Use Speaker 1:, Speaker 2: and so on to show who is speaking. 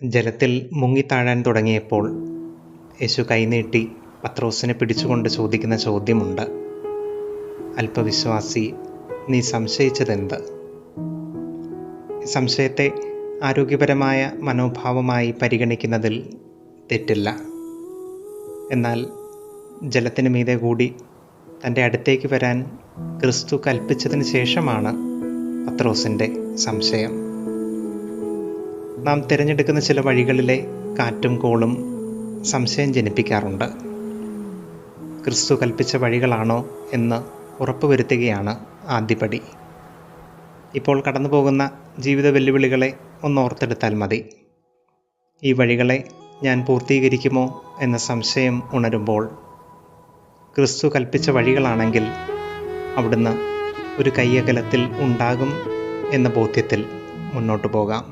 Speaker 1: ജലത്തിൽ മുങ്ങിത്താഴാൻ തുടങ്ങിയപ്പോൾ യേശു കൈനീട്ടി പത്രോസിനെ പിടിച്ചുകൊണ്ട് ചോദിക്കുന്ന ചോദ്യമുണ്ട്. അല്പവിശ്വാസി, നീ സംശയിച്ചതെന്ത്? സംശയത്തെ ആരോഗ്യപരമായ മനോഭാവമായി പരിഗണിക്കുന്നതിൽ തെറ്റില്ല. എന്നാൽ ജലത്തിന് മീതെ കൂടി തൻ്റെ അടുത്തേക്ക് വരാൻ ക്രിസ്തു കൽപ്പിച്ചതിന് ശേഷമാണ് പത്രോസിൻ്റെ സംശയം. നാം തിരഞ്ഞെടുക്കുന്ന ചില വഴികളിലെ കാറ്റും കോളും സംശയം ജനിപ്പിക്കാറുണ്ട്. ക്രിസ്തു കൽപ്പിച്ച വഴികളാണോ എന്ന് ഉറപ്പുവരുത്തുകയാണ് ആദ്യപടി. ഇപ്പോൾ കടന്നു പോകുന്ന ജീവിത വെല്ലുവിളികളെ ഒന്നോർത്തെടുത്താൽ മതി. ഈ വഴികളെ ഞാൻ പൂർത്തീകരിക്കുമോ എന്ന സംശയം ഉണരുമ്പോൾ ക്രിസ്തു കൽപ്പിച്ച വഴികളാണെങ്കിൽ അവിടുന്ന് ഒരു കയ്യകലത്തിൽ ഉണ്ടാകും എന്ന ബോധ്യത്തിൽ മുന്നോട്ടു പോകാം.